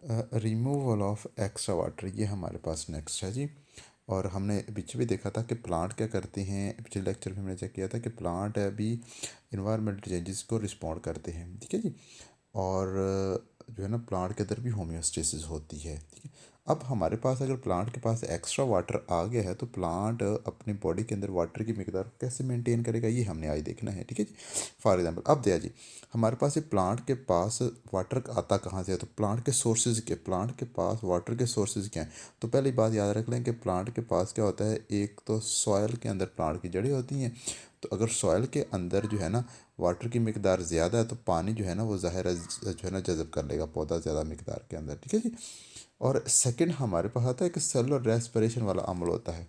Removal of extra water, ये हमारे पास next है जी। और हमने पीछे भी देखा था कि प्लांट क्या करते हैं, पिछले लेक्चर में हमने चेक किया था कि प्लांट अभी इन्वायरमेंटल चेंजेस को रिस्पॉन्ड करते हैं, ठीक है जी। और जो है ना प्लांट के अंदर भी होम्योस्टेसिस होती है, ठीक है। अब हमारे पास अगर प्लांट के पास एक्स्ट्रा वाटर आ गया है तो प्लांट अपनी बॉडी के अंदर वाटर की मिकदार कैसे मेंटेन करेगा, ये हमने आज देखना है, ठीक है जी। फॉर एग्जांपल अब दिया जी, हमारे पास ये प्लांट के पास वाटर आता कहाँ से है, तो प्लांट के सोर्सेज के, प्लांट के पास वाटर के सोर्सेज क्या हैं। तो पहली बात याद रख लें कि प्लांट के पास क्या होता है, एक तो सॉयल के अंदर प्लांट की जड़ें होती हैं। तो अगर सॉयल के अंदर जो है ना वाटर की मिकदार ज़्यादा है तो पानी जो है ना वो ज़ाहिर है जो है ना जज़ब कर लेगा पौधा ज़्यादा मिकदार के अंदर, ठीक है जी। और सेकंड हमारे पास आता है कि सेलुलर रेस्पिरेशन वाला अमल होता है।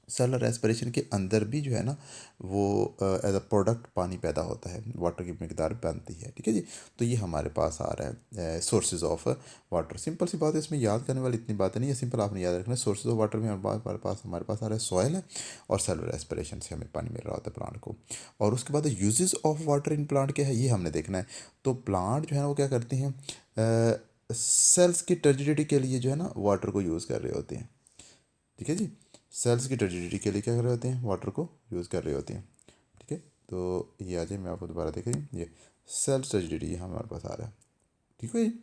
सेलुलर रेस्पिरेशन के अंदर भी जो है ना वो एज अ प्रोडक्ट पानी पैदा होता है, वाटर की मिकदार बनती है, ठीक है जी। तो ये हमारे पास आ रहा है सोर्सेज ऑफ वाटर। सिंपल सी बात है, इसमें याद करने वाली इतनी बातें नहीं है, सिंपल आपने याद रखना है सोर्सेज ऑफ वाटर में हमारे पास आ रहा है सॉयल है, और सेलुलर रेस्पिरेशन से हमें पानी मिल रहा होता है प्लांट को। और उसके बाद uses of water in plant क्या है, ये हमने देखना है। तो प्लांट जो है ना वो क्या करते हैं, सेल्स की टर्जिडिटी के लिए जो है ना वाटर को यूज़ कर रहे होते हैं, ठीक है जी। सेल्स की टर्जिडिटी के लिए क्या कर रहे होते हैं, वाटर को यूज़ कर रहे होते हैं, ठीक है। तो ये आ जाए, मैं आपको दोबारा देख रही हूँ, ये सेल्स टर्जिडिटी हमारे पास आ रहा है, ठीक है जी।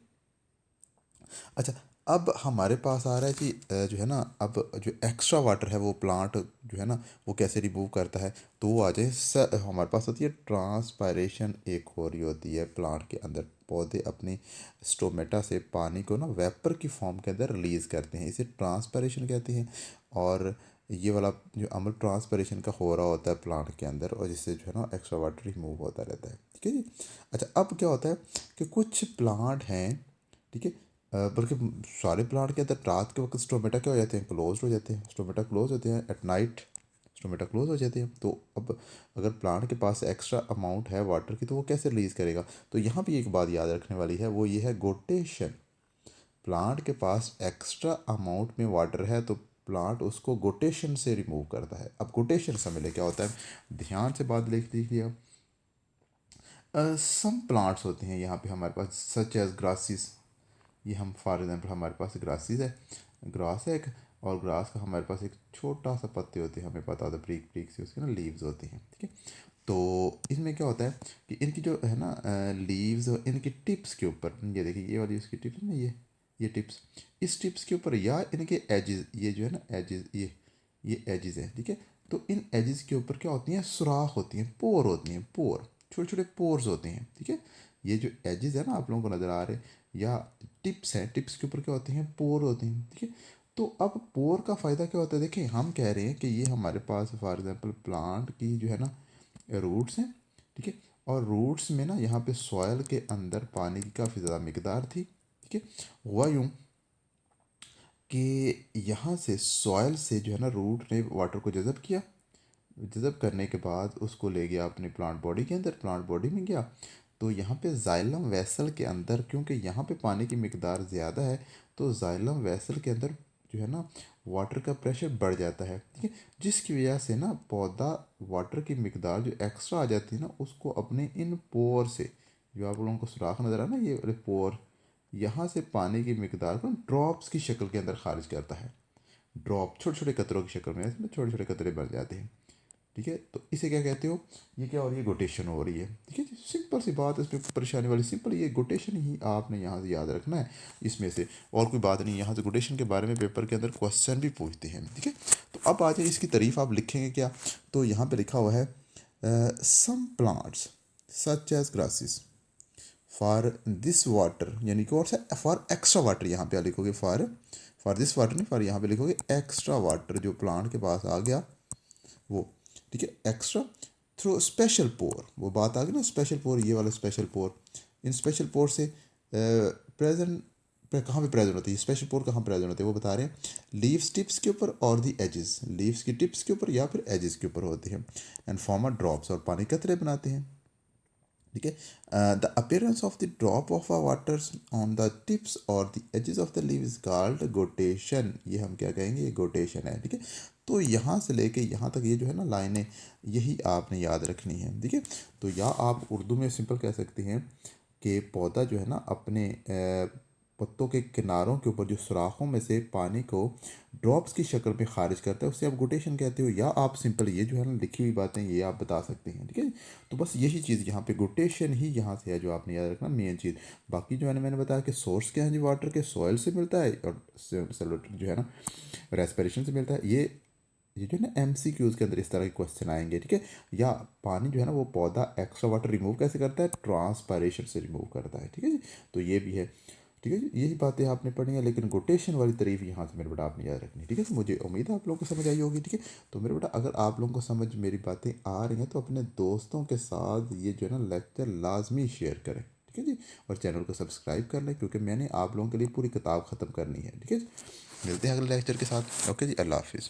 अच्छा, अब हमारे पास आ रहा है कि जो है ना अब जो एक्स्ट्रा वाटर है वो प्लांट जो है ना वो कैसे रिमूव करता है। तो वो आ जाए हमारे पास होती है ट्रांसपायरेशन, एक हो रही होती है प्लांट के अंदर। पौधे अपनी स्टोमेटा से पानी को ना वेपर की फॉर्म के अंदर रिलीज़ करते हैं, इसे ट्रांसपायरेशन कहते हैं। और ये वाला जो अमल ट्रांसपायरेशन का हो रहा होता है प्लांट के अंदर, और जिससे जो है ना एक्स्ट्रा वाटर रिमूव होता रहता है, ठीक है जी। अच्छा, अब क्या होता है कि कुछ प्लांट हैं, ठीक है, बल्कि सारे प्लांट के अंदर रात के वक्त स्टोमेटा क्या हो जाते हैं, क्लोज हो जाते हैं, स्टोमेटा क्लोज होते हैं एट नाइट, स्टोमेटा क्लोज हो जाते हैं। तो अब अगर प्लांट के पास एक्स्ट्रा अमाउंट है वाटर की तो वो कैसे रिलीज़ करेगा। तो यहाँ भी एक बात याद रखने वाली है, वो ये है गोटेशन। प्लांट के पास एक्स्ट्रा अमाउंट में वाटर है तो प्लांट उसको गोटेशन से रिमूव करता है। अब गोटेशन समझ क्या होता है, ध्यान से बात लिख लीजिए। सम प्लांट्स होते हैं यहाँ पे हमारे पास सच एज ग्रासिस, ये हम फॉर एग्जांपल हमारे पास ग्रासिस है, ग्रास है एक, और ग्रास का हमारे पास एक छोटा सा पत्ते होते हैं, हमें पता होता है ब्रीक ब्रीक से उसके ना लीव्स होते हैं, ठीक है। तो इसमें क्या होता है कि इनकी जो है ना लीव्स और इनकी टिप्स के ऊपर, ये देखिए ये वाली उसकी टिप्स ना, ये टिप्स, इस टिप्स के ऊपर या इनके एजेस, ये जो है ना एजेस, ये एजेस है, ठीक है। तो इन एजेस के ऊपर क्या होती हैं, सुराख होती हैं, पोर होती हैं, पोर, छोटे छोटे पोर्स होते हैं, ठीक है। ये जो एजेस है ना आप लोगों को नज़र आ रहे हैं, या टिप्स हैं, टिप्स के ऊपर क्या होते हैं, पोर होते हैं, ठीक है। तो अब पोर का फ़ायदा क्या होता है, देखिए हम कह रहे हैं कि ये हमारे पास फॉर एग्जांपल प्लांट की जो है ना रूट्स हैं, ठीक है। और रूट्स में ना यहाँ पे सॉयल के अंदर पानी की काफ़ी ज़्यादा मिकदार थी, ठीक है। हुआ यूँ कि यहाँ से सॉयल से जो है ना रूट ने वाटर को जज़ब किया, जज़ब करने के बाद उसको ले गया अपनी प्लांट बॉडी के अंदर, प्लांट बॉडी में गया। तो यहाँ पे जाइलम वेसल के अंदर, क्योंकि यहाँ पे पानी की मिकदार ज़्यादा है, तो जाइलम वेसल के अंदर जो है ना वाटर का प्रेशर बढ़ जाता है, ठीक है। जिसकी वजह से ना पौधा वाटर की मिकदार जो एक्स्ट्रा आ जाती है ना उसको अपने इन पोर से, जो आप लोगों को सुराख नज़र आ रहा है ना ये वाले पोर, यहाँ से पानी की मिकदार को ड्रॉप्स की शक्ल के अंदर खारिज करता है। ड्रॉप छोटे छोटे कतरों की शक्ल में, इसमें छोटे छोटे कतरे बन जाते हैं, ठीक है। तो इसे क्या कहते हो, ये क्या हो रही है, गोटेशन हो रही है, ठीक है जी। सिंपल सी बात है, इसमें परेशानी वाली सिंपल, ये गोटेशन ही आपने यहाँ से याद रखना है, इसमें से और कोई बात नहीं। यहाँ से गोटेशन के बारे में पेपर के अंदर क्वेश्चन भी पूछते हैं, ठीक है। तो अब आ जाए इसकी तारीफ आप लिखेंगे क्या, तो यहाँ पे लिखा हुआ है some plants such as grasses for this water, यानी कि और फॉर एक्स्ट्रा वाटर, यहाँ पे लिखोगे फॉर, फॉर दिस वाटर नहीं, फॉर यहाँ पे लिखोगे एक्स्ट्रा वाटर जो प्लांट के पास आ गया वो, ठीक है। एक्स्ट्रा थ्रू स्पेशल पोर, वो बात आ गई ना स्पेशल पोर, ये वाला स्पेशल पोर, इन स्पेशल पोर से प्रेजेंट कहाँ पे प्रेजेंट होती है, स्पेशल पोर कहाँ प्रेजेंट होती है, वो बता रहे हैं लीव्स टिप्स के ऊपर और दी एजेस, लीव्स की टिप्स के ऊपर या फिर एजेस के ऊपर होती है, एंड फॉर्म ड्रॉप्स, और पानी कतरे बनाते हैं, ठीक है। The appearance of the drop of a water on the tips और the edges of the leave is called guttation, ये हम क्या कहेंगे, ये गोटेशन है, ठीक है। तो यहाँ से लेके यहाँ तक ये जो है ना लाइनें, यही आपने याद रखनी है, ठीक है। तो या आप उर्दू में सिंपल कह सकते हैं कि पौधा जो है ना अपने पत्तों के किनारों के ऊपर जो सुराखों में से पानी को ड्रॉप्स की शक्ल में खारिज करता है, उससे आप गुटेशन कहते हो, या आप सिंपल ये जो है ना लिखी हुई बातें ये आप बता सकते हैं, ठीक है। तो बस यही चीज़ यहाँ पे गुटेशन ही यहाँ से है जो आपने याद रखना मेन चीज़। बाकी जो है ना मैंने बताया कि सोर्स क्या है जी वाटर के, सॉइल से मिलता है और जो है ना रेस्पिरेशन से मिलता है। ये जो है ना MCQs के अंदर इस तरह के क्वेश्चन आएंगे, ठीक है। या पानी जो है ना वो पौधा एक्स्ट्रा वाटर रिमूव कैसे करता है, ट्रांसपायरेशन से रिमूव करता है, ठीक है जी। तो ये भी है, ठीक है जी। यही बातें आपने पढ़ी हैं, लेकिन कोटेशन वाली तारीफ यहाँ से मेरे बेटा आपने याद रखनी, ठीक है। तो मुझे उम्मीद है आप लोगों को समझ आई होगी, ठीक है। तो मेरे बेटा अगर आप लोगों को समझ मेरी बातें आ रही हैं तो अपने दोस्तों के साथ ये जो है ना लेक्चर लाजमी शेयर करें, ठीक है जी। और चैनल को सब्सक्राइब कर लें, क्योंकि मैंने आप लोगों के लिए पूरी किताब ख़त्म करनी है, ठीक है जी। मिलते हैं अगले लेक्चर के साथ। ओके जी, अल्लाह हाफिज़।